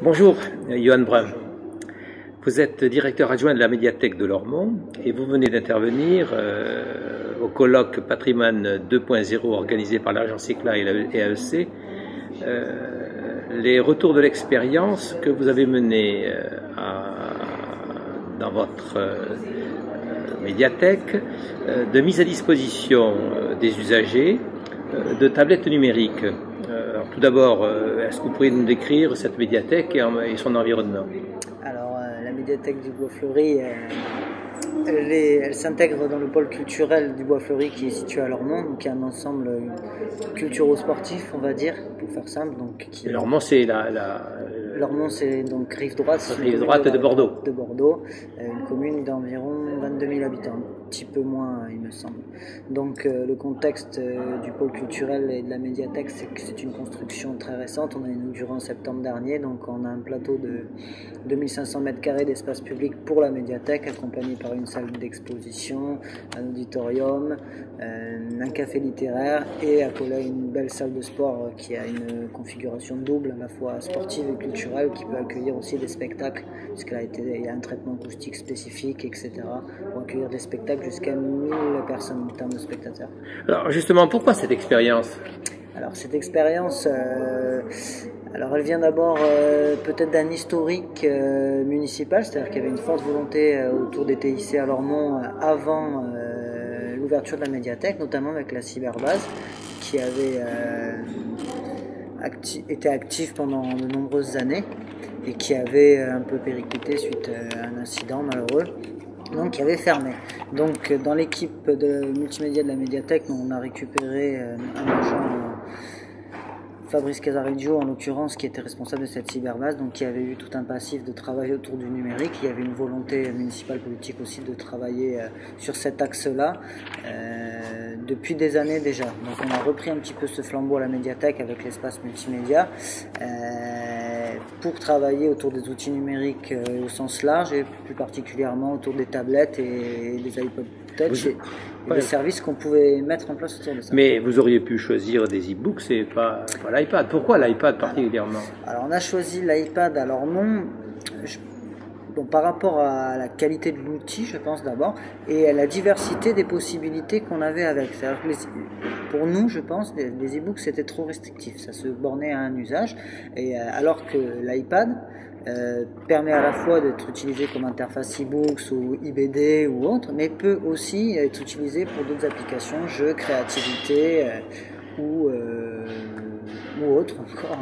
Bonjour, Johan Brun. Vous êtes directeur adjoint de la médiathèque de Lormont et vous venez d'intervenir au colloque Patrimoine 2.0 organisé par l'agence ECLA et AEC. Les retours de l'expérience que vous avez menée dans votre médiathèque de mise à disposition des usagers de tablettes numériques. Alors, tout d'abord, est-ce que vous pourriez nous décrire cette médiathèque et son environnement? Alors, la médiathèque du Bois-Fleuri, elle s'intègre dans le pôle culturel du Bois-Fleuri qui est situé à Lormont, donc il y a un ensemble culturo-sportif, on va dire, pour faire simple. Lormont, c'est Lormont, c'est donc rive droite. Rive droite de Bordeaux. De Bordeaux, une commune d'environ 22 000 habitants, un petit peu moins, il me semble. Donc, le contexte du pôle culturel et de la médiathèque, c'est que c'est une construction très récente. On a inauguré en septembre dernier, donc on a un plateau de 2500 m² d'espace public pour la médiathèque, accompagné par une salle d'exposition, un auditorium, un café littéraire et accolé une belle salle de sport qui a une configuration double, à la fois sportive et culturelle, qui peut accueillir aussi des spectacles, puisqu'il y a un traitement acoustique spécifique, etc., pour accueillir des spectacles jusqu'à 1000 personnes en termes de spectateurs. Alors justement, pourquoi cette expérience? Alors cette expérience, elle vient d'abord peut-être d'un historique municipal, c'est-à-dire qu'il y avait une forte volonté autour des TIC à Lormont avant l'ouverture de la médiathèque, notamment avec la cyberbase, qui avait été active pendant de nombreuses années et qui avait un peu périclité suite à un incident malheureux, donc qui avait fermé. Donc dans l'équipe de multimédia de la médiathèque, on a récupéré un agent, Fabrice Casareggio en l'occurrence, qui était responsable de cette cyberbase, donc qui avait eu tout un passif de travail autour du numérique. Il y avait une volonté municipale politique aussi de travailler sur cet axe-là depuis des années déjà. Donc on a repris un petit peu ce flambeau à la médiathèque avec l'espace multimédia pour travailler autour des outils numériques au sens large et plus particulièrement autour des tablettes et des iPod Touch et des services qu'on pouvait mettre en place autour de ça. Mais vous auriez pu choisir des e-books et pas l'iPad. Pourquoi l'iPad particulièrement? Alors on a choisi l'iPad à Lormont. Par rapport à la qualité de l'outil, je pense d'abord, et à la diversité des possibilités qu'on avait avec. Pour nous, je pense, les e-books c'était trop restrictif, ça se bornait à un usage, et alors que l'iPad permet à la fois d'être utilisé comme interface e-books ou e-BD ou autre, mais peut aussi être utilisé pour d'autres applications, jeux, créativité ou autre encore.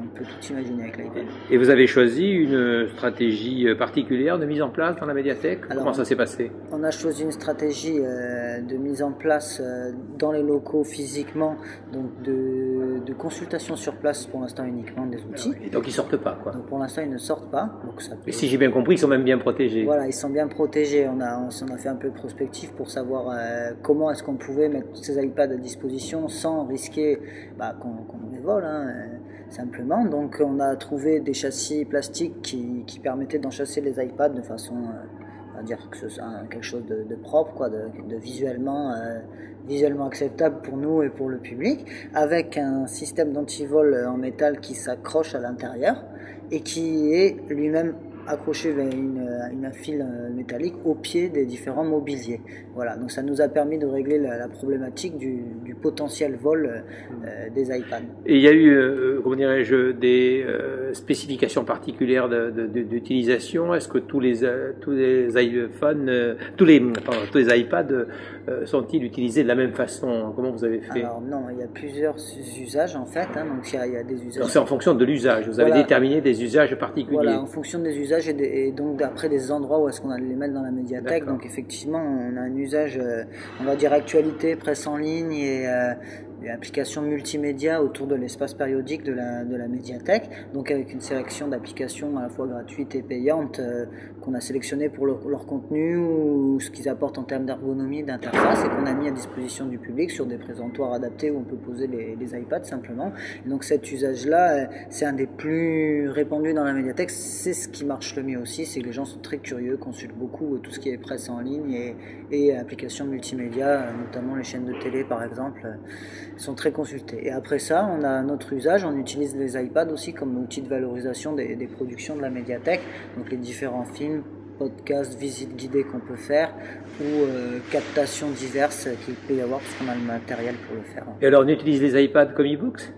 On peut tout imaginer avec l'iPad. Et vous avez choisi une stratégie particulière de mise en place dans la médiathèque? Comment ça s'est passé? On a choisi une stratégie de mise en place dans les locaux physiquement, donc de consultation sur place pour l'instant uniquement des outils. Et donc ils sortent pas, quoi. Donc pour l'instant ils ne sortent pas. Donc ça peut... Et si j'ai bien compris, ils sont même bien protégés. Voilà, ils sont bien protégés. On a fait un peu de prospective pour savoir comment est-ce qu'on pouvait mettre ces iPads à disposition sans risquer qu'on les vole, simplement. Donc on a trouvé des châssis plastiques qui permettaient d'enchasser les iPads de façon, on va dire que ce soit quelque chose de propre, quoi, de visuellement acceptable pour nous et pour le public, avec un système d'antivol en métal qui s'accroche à l'intérieur et qui est lui-même accroché vers une file métallique au pied des différents mobiliers. Voilà, donc ça nous a permis de régler la problématique du potentiel vol des iPads. Et il y a eu, comment dirais-je, des spécifications particulières d'utilisation. Est-ce que tous les iPhones, tous les iPads sont-ils utilisés de la même façon? Comment vous avez fait? Alors non, il y a plusieurs usages en fait, donc il y a des usages. C'est en fonction de l'usage. Vous avez déterminé des usages particuliers. Voilà, en fonction des usages et donc après des endroits où est-ce qu'on allait les mettre dans la médiathèque. Donc effectivement, on a un usage, on va dire actualité, presse en ligne et applications multimédia autour de l'espace périodique de la médiathèque, donc avec une sélection d'applications à la fois gratuites et payantes qu'on a sélectionnées pour leur contenu ou ce qu'ils apportent en termes d'ergonomie, d'interface, et qu'on a mis à disposition du public sur des présentoirs adaptés où on peut poser les iPads simplement. Et donc cet usage-là, c'est un des plus répandus dans la médiathèque. C'est ce qui marche le mieux aussi, c'est que les gens sont très curieux, consultent beaucoup tout ce qui est presse en ligne et applications multimédia, notamment les chaînes de télé par exemple. sont très consultés. Et après ça, on a notre usage, on utilise les iPads aussi comme outil de valorisation des productions de la médiathèque, donc les différents films, podcasts, visites guidées qu'on peut faire ou captations diverses qu'il peut y avoir parce qu'on a le matériel pour le faire. Et alors on utilise les iPads comme e-books?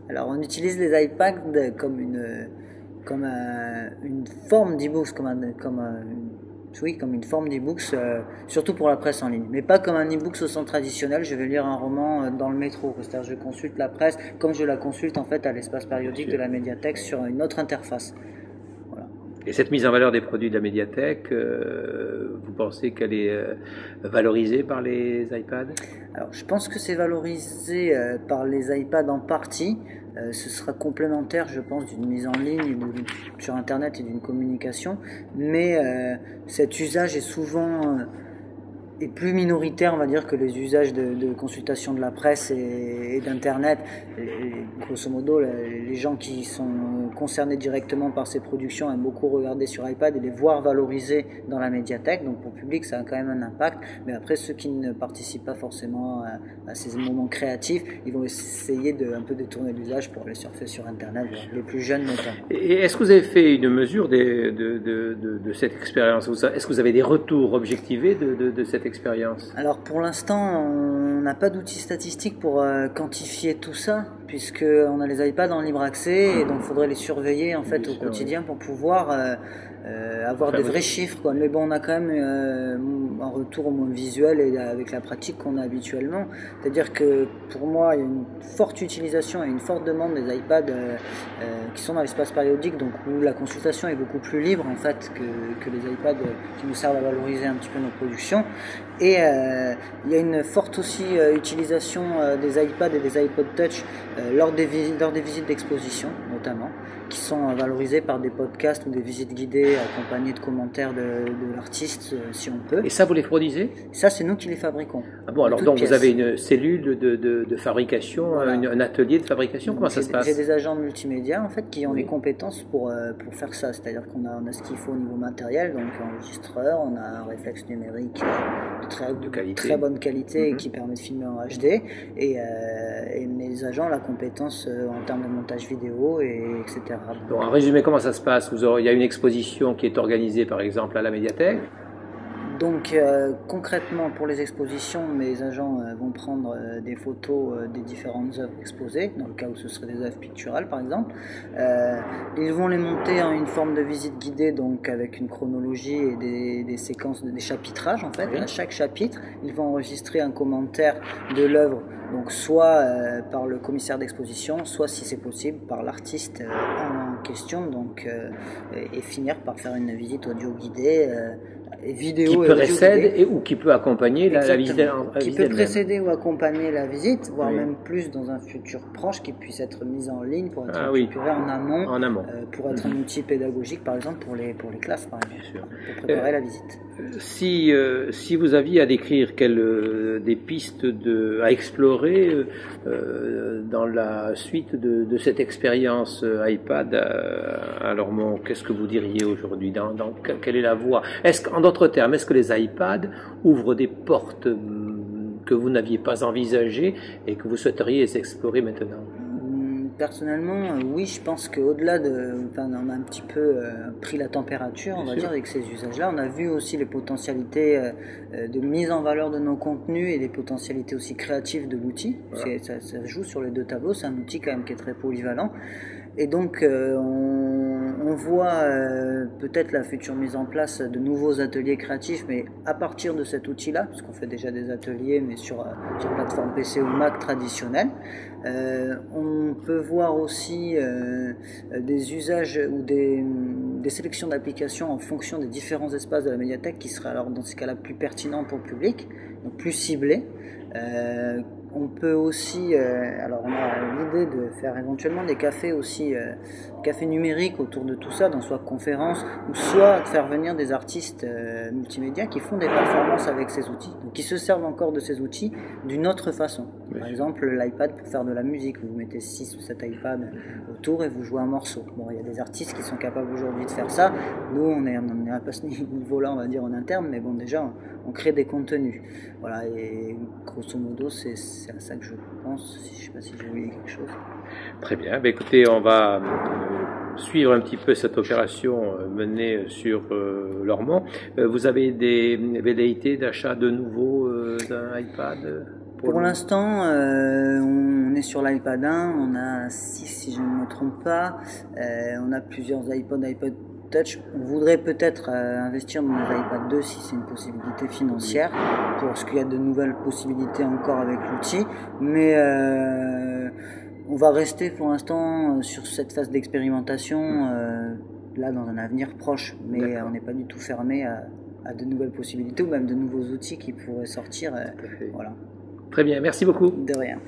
Alors on utilise les iPads comme une forme d'e-books, comme une forme d'e-books, surtout pour la presse en ligne, mais pas comme un e-books au sens traditionnel. Je vais lire un roman dans le métro, c'est-à-dire je consulte la presse comme je la consulte en fait à l'espace périodique de la médiathèque sur une autre interface. Et cette mise en valeur des produits de la médiathèque, vous pensez qu'elle est valorisée par les iPads? Alors, je pense que c'est valorisé par les iPads en partie. Ce sera complémentaire, je pense, d'une mise en ligne sur Internet et d'une communication. Mais cet usage est souvent est plus minoritaire, on va dire, que les usages de consultation de la presse et d'Internet. Grosso modo, les gens qui sont concernés directement par ces productions aiment beaucoup regarder sur iPad et les voir valorisés dans la médiathèque. Donc pour le public, ça a quand même un impact. Mais après, ceux qui ne participent pas forcément à ces moments créatifs, ils vont essayer un peu détourner l'usage pour aller surfer sur Internet, les plus jeunes notamment. Et est-ce que vous avez fait une mesure de cette expérience? Est-ce que vous avez des retours objectivés de cette expérience? Alors pour l'instant, on n'a pas d'outils statistiques pour quantifier tout ça, puisqu'on a les iPads en libre accès et donc il faudrait les surveiller en fait au quotidien pour pouvoir avoir des vrais chiffres, quoi. Mais bon, on a quand même un retour au moins visuel et avec la pratique qu'on a habituellement. C'est-à-dire que pour moi, il y a une forte utilisation et une forte demande des iPads qui sont dans l'espace périodique, donc où la consultation est beaucoup plus libre en fait que les iPads qui nous servent à valoriser un petit peu nos productions. Et il y a une forte aussi utilisation des iPads et des iPod Touch lors des visites d'exposition notamment, qui sont valorisées par des podcasts ou des visites guidées accompagnées de commentaires de l'artiste si on peut. Et ça, vous les produisez? Ça, c'est nous qui les fabriquons. Ah bon, alors donc vous avez une cellule de fabrication, voilà. Un atelier de fabrication, comment ça se passe? J'ai des agents de multimédia en fait qui ont les compétences pour faire ça, c'est-à-dire qu'on a ce qu'il faut au niveau matériel, donc enregistreur, on a un réflexe numérique de très bonne qualité qui permet de filmer en HD et mes agents ont la compétence en termes de montage vidéo etc. Donc en résumé, comment ça se passe? Il y a une exposition qui est organisée par exemple à la médiathèque. Donc concrètement pour les expositions, mes agents vont prendre des photos des différentes œuvres exposées, dans le cas où ce seraient des œuvres picturales par exemple. Ils vont les monter en une forme de visite guidée, donc avec une chronologie et des séquences, des chapitrages en fait. À chaque chapitre, ils vont enregistrer un commentaire de l'œuvre, donc soit par le commissaire d'exposition, soit si c'est possible par l'artiste en question, donc et finir par faire une visite audio guidée et vidéo. Qui précède ou qui peut accompagner la visite. Qui peut précéder ou accompagner la visite, voire même plus dans un futur proche, qui puisse être mise en ligne pour être récupérée en amont, pour être un outil pédagogique par exemple pour les classes par exemple, bien sûr. Pour préparer la visite. Si vous aviez à décrire des pistes à explorer dans la suite de cette expérience iPad, alors qu'est-ce que vous diriez aujourd'hui? Quelle est la voie? En d'autres termes, est-ce que les iPads ouvrent des portes que vous n'aviez pas envisagées et que vous souhaiteriez explorer maintenant? Personnellement, oui, je pense qu'au-delà on a un petit peu pris la température, on va dire, avec ces usages-là. On a vu aussi les potentialités de mise en valeur de nos contenus et les potentialités aussi créatives de l'outil. Voilà. Ça joue sur les deux tableaux, c'est un outil quand même qui est très polyvalent. Et donc, on voit peut-être la future mise en place de nouveaux ateliers créatifs, mais à partir de cet outil-là, puisqu'on fait déjà des ateliers, mais sur plateforme PC ou Mac traditionnelle. On peut voir aussi des usages ou des sélections d'applications en fonction des différents espaces de la médiathèque qui seraient alors dans ces cas-là plus pertinents pour le public, donc plus ciblés. On peut aussi, alors on a l'idée de faire éventuellement des cafés aussi, cafés numériques autour de tout ça, dans soit conférences ou soit de faire venir des artistes multimédia qui font des performances avec ces outils, donc qui se servent encore de ces outils d'une autre façon. Par exemple, l'iPad pour faire de la musique, vous mettez 6 ou 7 iPads autour et vous jouez un morceau. Bon, il y a des artistes qui sont capables aujourd'hui de faire ça. Nous, on n'est pas à ce niveau-là, on va dire, en interne, mais bon, déjà, on crée des contenus. Voilà, et grosso modo, c'est à ça que je pense. Je ne sais pas si j'ai oublié quelque chose. Très bien. Écoutez, on va suivre un petit peu cette opération menée sur Lormont. Vous avez des velléités d'achat de nouveau d'un iPad? Pour l'instant, on est sur l'iPad 1, on a 6 si je ne me trompe pas, on a plusieurs iPod Touch. On voudrait peut-être investir dans les iPad 2 si c'est une possibilité financière, parce qu'il y a de nouvelles possibilités encore avec l'outil, mais on va rester pour l'instant sur cette phase d'expérimentation, là dans un avenir proche, mais on n'est pas du tout fermé à de nouvelles possibilités ou même de nouveaux outils qui pourraient sortir. Voilà. Très bien, merci beaucoup. De rien.